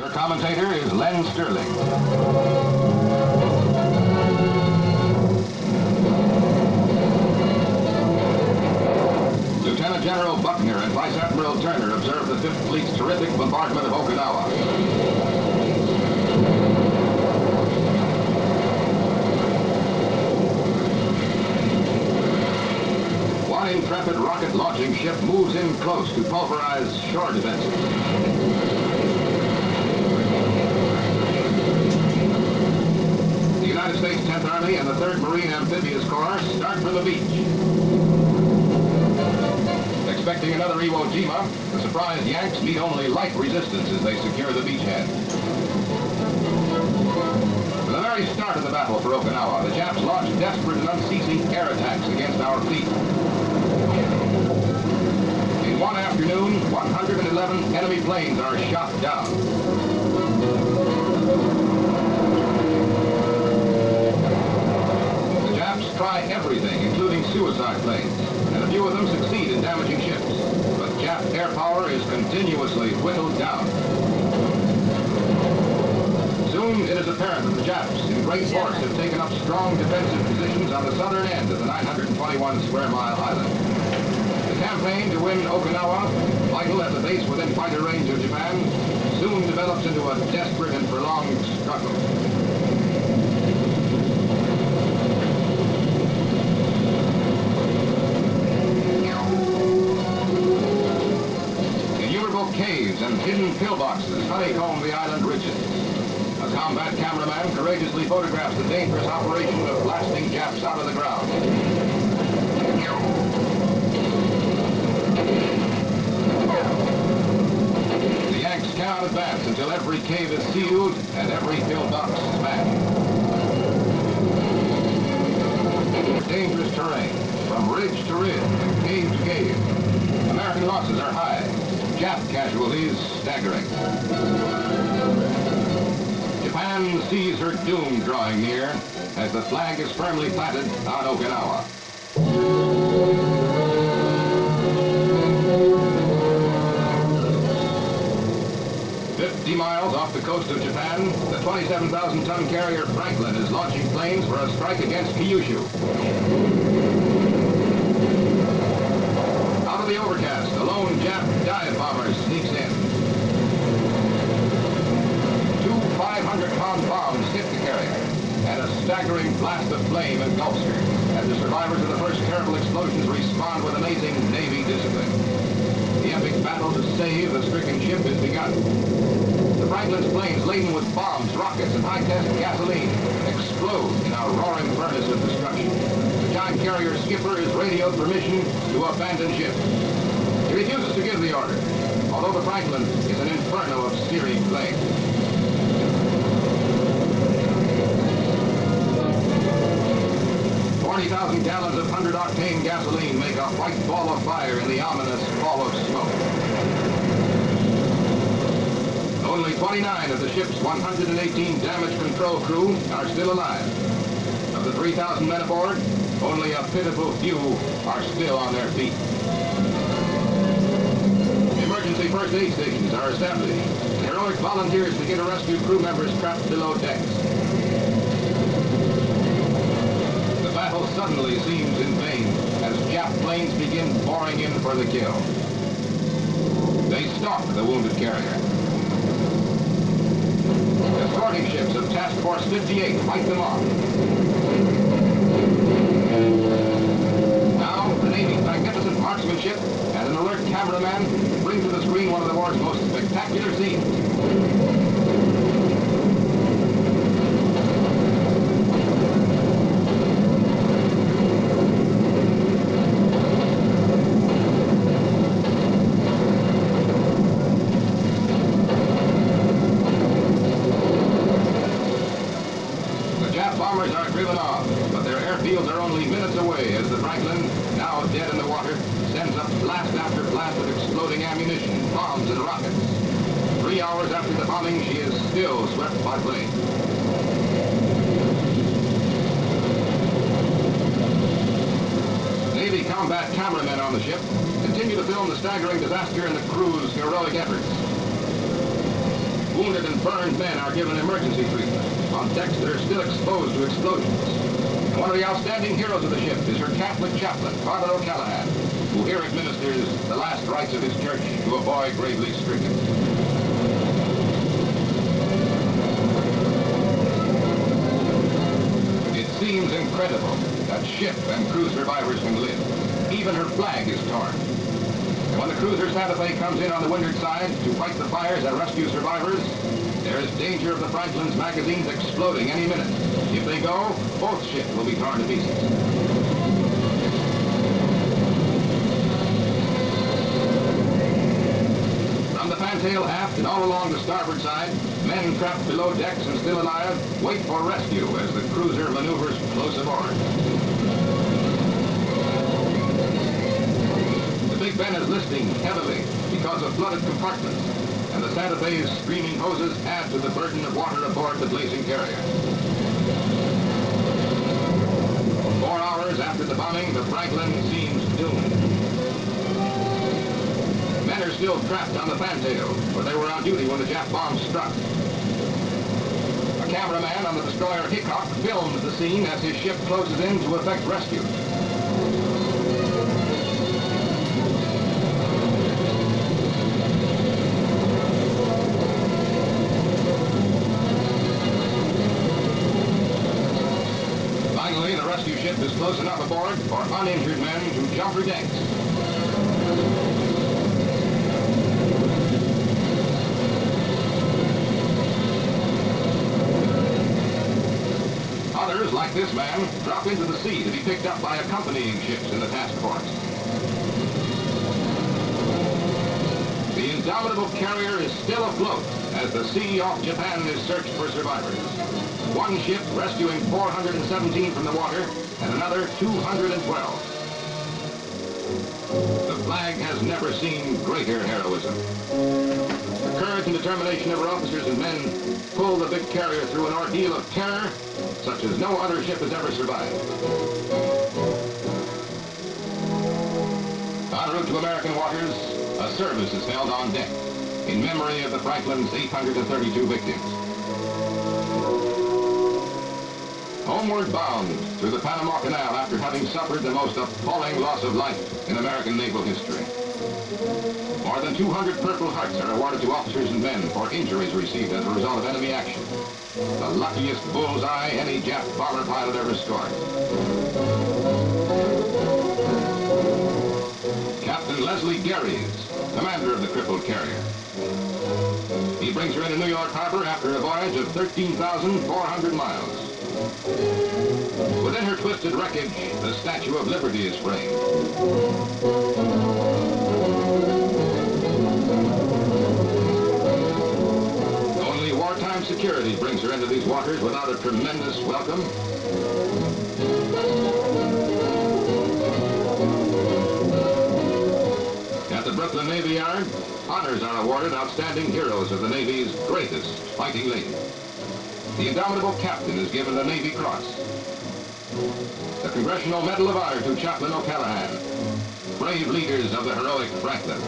Your commentator is Len Sterling. Lieutenant General Buckner and Vice Admiral Turner observed the 5th Fleet's terrific bombardment of Okinawa. One intrepid rocket launching ship moves in close to pulverize shore defenses. The United States 10th Army and the 3rd Marine Amphibious Corps start from the beach. Expecting another Iwo Jima, the surprised Yanks meet only light resistance as they secure the beachhead. From the very start of the battle for Okinawa, the Japs launched desperate and unceasing air attacks against our fleet. In one afternoon, 111 enemy planes are shot down. The Japs try everything, including suicide planes, and a few of them succeed in damaging ships. But Jap air power is continuously whittled down. Soon it is apparent that the Japs, in great force, have taken up strong defensive positions on the southern end of the 921 square mile island. The campaign to win Okinawa, vital at the base within fighter range of Japan, soon develops into a desperate and prolonged struggle. Innumerable caves and hidden pillboxes honeycomb the island ridges. A combat cameraman courageously photographs the dangerous operation of blasting Japs out of the ground. The Yanks cannot advance until every cave is sealed and every pillbox smashed. Dangerous terrain, from ridge to ridge and cave to cave. American losses are high. Jap casualties staggering. Japan sees her doom drawing near as the flag is firmly planted on Okinawa. 50 miles off the coast of Japan, the 27,000-ton carrier Franklin is launching planes for a strike against Kyushu. Out of the overcast, a lone Jap dive bomber sneaks in. 2 500-pound bombs hit the carrier, and a staggering blast of flame engulfs her, as the survivors of the first terrible explosions respond with amazing Navy discipline. The epic battle to save the stricken ship is begun. The Franklin's planes laden with bombs, rockets, and high-test gasoline explode in a roaring furnace of destruction. The giant carrier skipper is radioed permission to abandon ship. He refuses to give the order, although the Franklin is an inferno of searing flames. $40,000 gallons of 100-octane gasoline make a white ball of fire in the ominous ball of smoke. Only 29 of the ship's 118 damage control crew are still alive. Of the 3,000 men aboard, only a pitiful few are still on their feet. Emergency first aid stations are established. Heroic volunteers begin to rescue crew members trapped below decks. The battle suddenly seems in vain as Jap planes begin pouring in for the kill. They stalk the wounded carrier. Escorting ships of Task Force 58 fight them off. Now, the Navy's magnificent marksmanship and an alert cameraman bring to the screen one of the war's most spectacular scenes. Bombers are driven off, but their airfields are only minutes away as the Franklin, now dead in the water, sends up blast after blast of exploding ammunition, bombs, and rockets. 3 hours after the bombing, she is still swept by planes. Navy combat cameramen on the ship continue to film the staggering disaster and the crew's heroic efforts. Wounded and burned men are given emergency treatment on decks that are still exposed to explosions. And one of the outstanding heroes of the ship is her Catholic chaplain, Father O'Callaghan, who here administers the last rites of his church to a boy gravely stricken. It seems incredible that ship and crew survivors can live. Even her flag is torn. And when the cruiser Santa Fe comes in on the windward side to fight the fires and rescue survivors, there is danger of the Franklin's magazines exploding any minute. If they go, both ships will be torn to pieces. From the fantail aft and all along the starboard side, men trapped below decks and still alive wait for rescue as the cruiser maneuvers close aboard. The Big Ben is listing heavily because of flooded compartments, and the Santa Fe's streaming hoses add to the burden of water aboard the blazing carrier. 4 hours after the bombing, the Franklin seems doomed. Men are still trapped on the fantail, where they were on duty when the Jap bombs struck. A cameraman on the destroyer Hickok films the scene as his ship closes in to effect rescue. Finally, the rescue ship is close enough aboard for uninjured men to jump her decks. Others, like this man, drop into the sea to be picked up by accompanying ships in the task force. The indomitable carrier is still afloat as the sea off Japan is searched for survivors. One ship rescuing 417 from the water and another 212. The flag has never seen greater heroism. The courage and determination of her officers and men pulled the big carrier through an ordeal of terror such as no other ship has ever survived. En route to American waters, a service is held on deck in memory of the Franklin's 832 victims. Homeward bound through the Panama Canal after having suffered the most appalling loss of life in American naval history. More than 200 Purple Hearts are awarded to officers and men for injuries received as a result of enemy action. The luckiest bullseye any Jap bomber pilot ever scored. Captain Leslie Garries, commander of the crippled carrier. He brings her into New York Harbor after a voyage of 13,400 miles. Within her twisted wreckage, the Statue of Liberty is framed. Only wartime security brings her into these waters without a tremendous welcome. At the Brooklyn Navy Yard, honors are awarded outstanding heroes of the Navy's greatest fighting lady. The indomitable captain is given the Navy Cross. The Congressional Medal of Honor to Chaplain O'Callaghan. Brave leaders of the heroic Franklin.